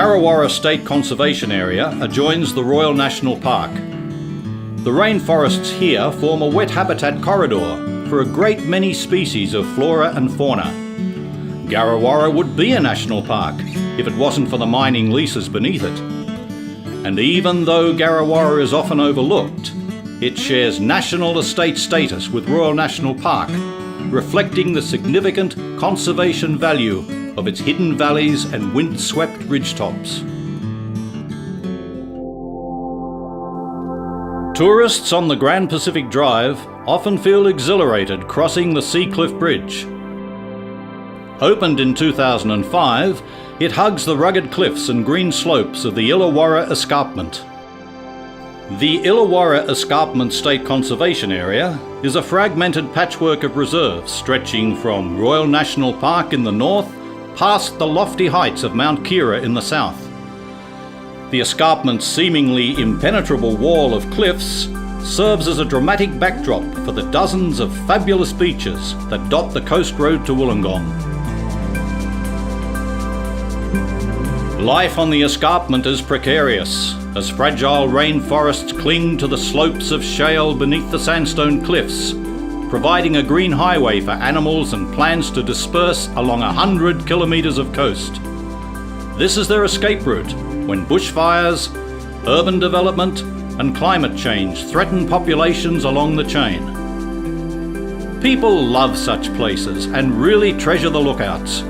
Illawarra State Conservation Area adjoins the Royal National Park. The rainforests here form a wet habitat corridor for a great many species of flora and fauna. Illawarra would be a national park if it wasn't for the mining leases beneath it. And even though Illawarra is often overlooked, it shares national estate status with Royal National Park, reflecting the significant conservation value of its hidden valleys and wind-swept ridgetops. Tourists on the Grand Pacific Drive often feel exhilarated crossing the Seacliff Bridge. Opened in 2005, it hugs the rugged cliffs and green slopes of the Illawarra Escarpment. The Illawarra Escarpment State Conservation Area is a fragmented patchwork of reserves stretching from Royal National Park in the north past the lofty heights of Mount Kira in the south. The escarpment's seemingly impenetrable wall of cliffs serves as a dramatic backdrop for the dozens of fabulous beaches that dot the coast road to Wollongong. Life on the escarpment is precarious, as fragile rainforests cling to the slopes of shale beneath the sandstone cliffs, providing a green highway for animals and plants to disperse along 100 kilometres of coast. This is their escape route when bushfires, urban development and climate change threaten populations along the chain. People love such places and really treasure the lookouts.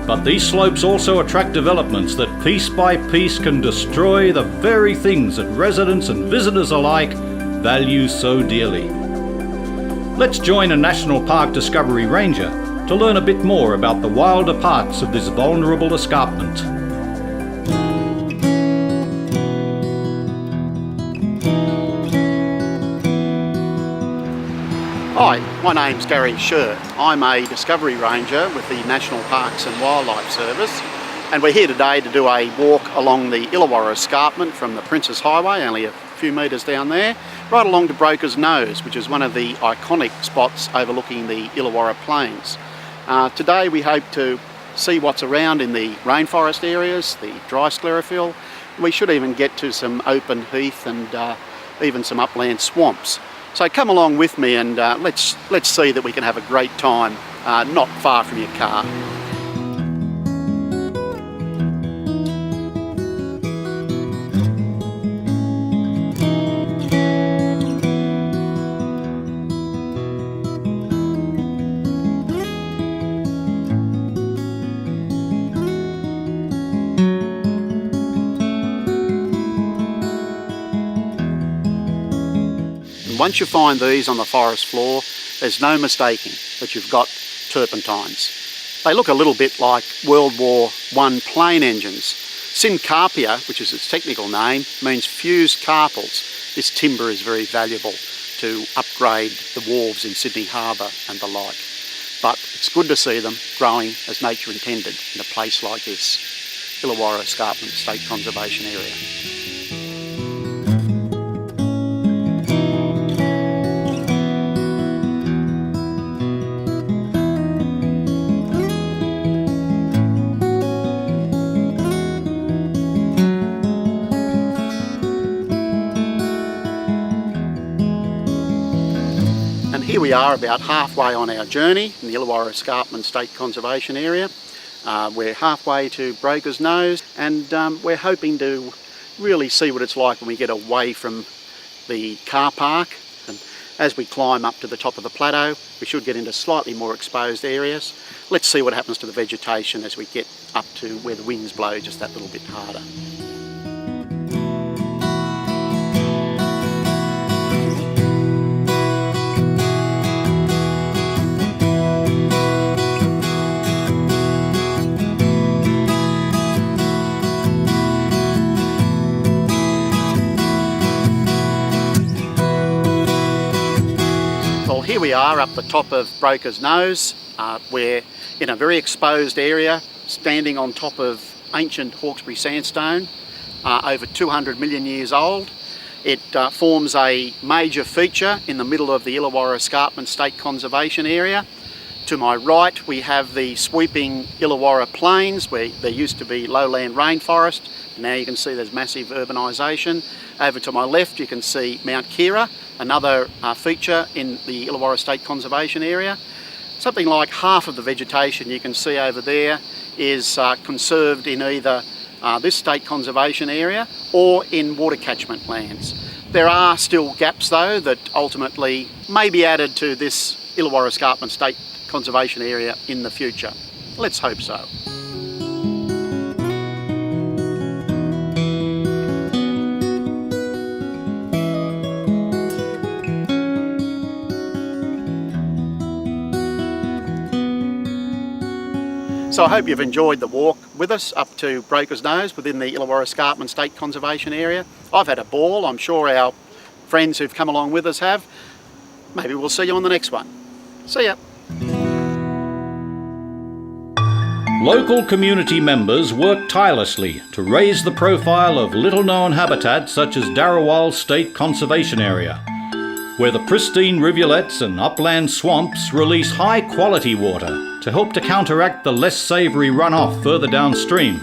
But these slopes also attract developments that piece by piece can destroy the very things that residents and visitors alike value so dearly. Let's join a National Park Discovery Ranger to learn a bit more about the wilder parts of this vulnerable escarpment. Hi, my name's Gary Sher. I'm a Discovery Ranger with the National Parks and Wildlife Service, and we're here today to do a walk along the Illawarra Escarpment from the Princes Highway, only a few metres down there, right along to Broker's Nose, which is one of the iconic spots overlooking the Illawarra Plains. Today we hope to see what's around in the rainforest areas, the dry sclerophyll. We should even get to some open heath and even some upland swamps. So come along with me and let's see that we can have a great time not far from your car. Once you find these on the forest floor, there's no mistaking that you've got turpentines. They look a little bit like World War I plane engines. Syncarpia, which is its technical name, means fused carpels. This timber is very valuable to upgrade the wharves in Sydney Harbour and the like. But it's good to see them growing as nature intended in a place like this, Illawarra Escarpment State Conservation Area. Here we are about halfway on our journey in the Illawarra Escarpment State Conservation Area. We're halfway to Broker's Nose, and we're hoping to really see what it's like when we get away from the car park. And as we climb up to the top of the plateau, we should get into slightly more exposed areas. Let's see what happens to the vegetation as we get up to where the winds blow just that little bit harder. Here we are up the top of Broker's Nose. We're in a very exposed area, standing on top of ancient Hawkesbury sandstone, over 200 million years old. It forms a major feature in the middle of the Illawarra Escarpment State Conservation Area. To my right we have the sweeping Illawarra plains where there used to be lowland rainforest. Now you can see there's massive urbanisation. Over to my left you can see Mount Kira, another feature in the Illawarra State Conservation Area. Something like half of the vegetation you can see over there is conserved in either this state conservation area or in water catchment lands. There are still gaps though that ultimately may be added to this Illawarra Escarpment State Conservation Area in the future. Let's hope so. So I hope you've enjoyed the walk with us up to Broker's Nose within the Illawarra Escarpment State Conservation Area. I've had a ball, I'm sure our friends who've come along with us have. Maybe we'll see you on the next one. See ya. Local community members work tirelessly to raise the profile of little-known habitats such as Darawal State Conservation Area, where the pristine rivulets and upland swamps release high-quality water to help to counteract the less savoury runoff further downstream.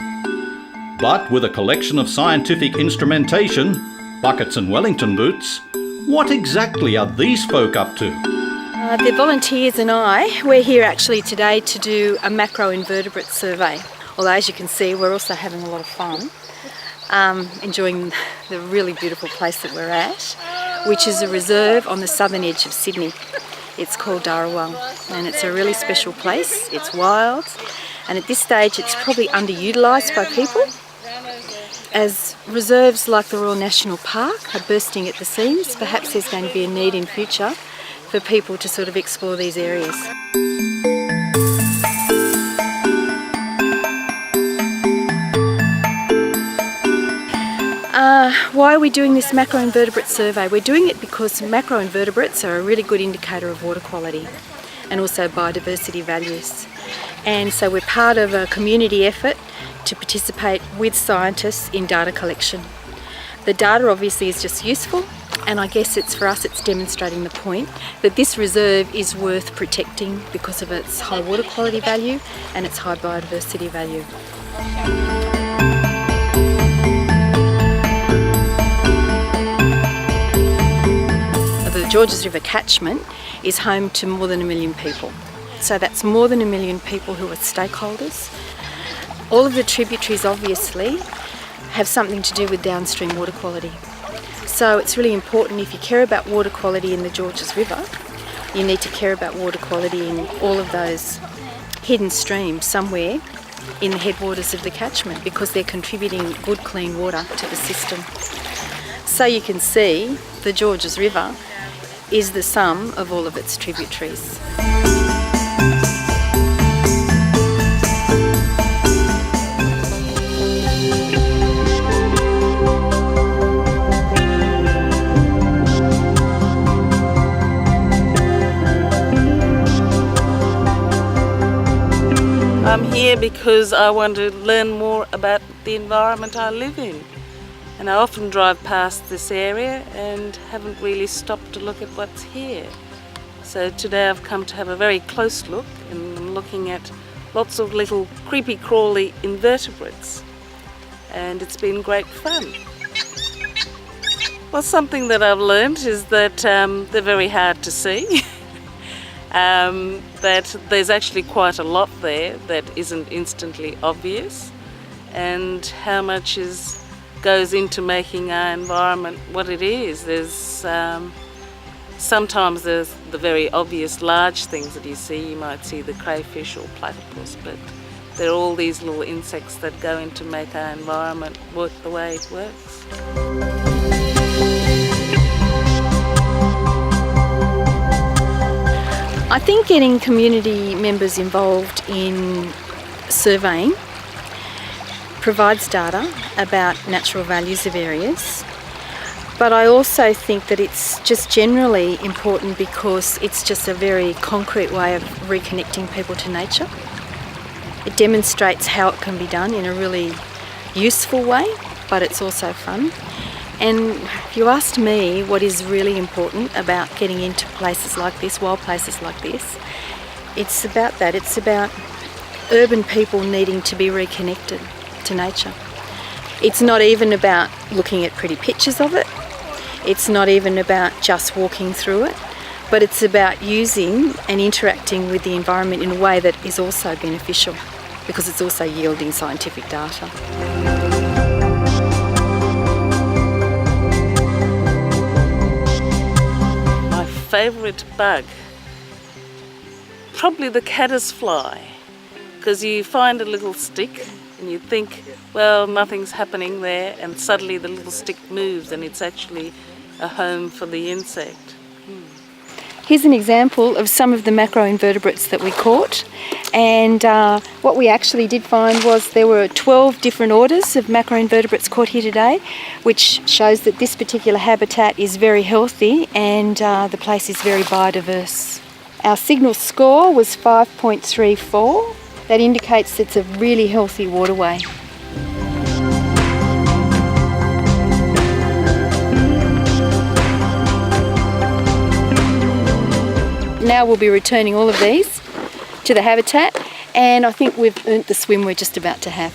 But with a collection of scientific instrumentation, buckets and Wellington boots, what exactly are these folk up to? The volunteers and we're here actually today to do a macroinvertebrate survey. Although as you can see, we're also having a lot of fun, enjoying the really beautiful place that we're at, which is a reserve on the southern edge of Sydney. It's called Darawal, and it's a really special place. It's wild, and at this stage it's probably underutilised by people. As reserves like the Royal National Park are bursting at the seams, perhaps there's going to be a need in future for people to sort of explore these areas. Why are we doing this macroinvertebrate survey? We're doing it because macroinvertebrates are a really good indicator of water quality and also biodiversity values. And so we're part of a community effort to participate with scientists in data collection. The data obviously is just useful, and I guess for us it's demonstrating the point that this reserve is worth protecting because of its high water quality value and its high biodiversity value. The Georges River catchment is home to more than 1 million people. So that's more than 1 million people who are stakeholders. All of the tributaries obviously have something to do with downstream water quality. So it's really important, if you care about water quality in the Georges River, you need to care about water quality in all of those hidden streams somewhere in the headwaters of the catchment, because they're contributing good clean water to the system. So you can see the Georges River is the sum of all of its tributaries. I'm here because I want to learn more about the environment I live in. And I often drive past this area and haven't really stopped to look at what's here. So today I've come to have a very close look, and I'm looking at lots of little creepy crawly invertebrates. And it's been great fun. Well, something that I've learned is that they're very hard to see. That there's actually quite a lot there that isn't instantly obvious, and how much goes into making our environment what it is. There's sometimes there's the very obvious large things that you see. You might see the crayfish or platypus, but there are all these little insects that go in to make our environment work the way it works. I think getting community members involved in surveying provides data about natural values of areas, but I also think that it's just generally important because it's just a very concrete way of reconnecting people to nature. It demonstrates how it can be done in a really useful way, but it's also fun. And if you asked me what is really important about getting into places like this, wild places like this, It's about that. It's about urban people needing to be reconnected to nature. It's not even about looking at pretty pictures of it. It's not even about just walking through it, but it's about using and interacting with the environment in a way that is also beneficial, because it's also yielding scientific data. My favourite bug, probably the caddisfly, because you find a little stick and you think, well, nothing's happening there, and suddenly the little stick moves and it's actually a home for the insect. Here's an example of some of the macroinvertebrates that we caught, and what we actually did find was there were 12 different orders of macroinvertebrates caught here today, which shows that this particular habitat is very healthy and the place is very biodiverse. Our signal score was 5.34. That indicates it's a really healthy waterway. Now we'll be returning all of these to the habitat, and I think we've earned the swim we're just about to have.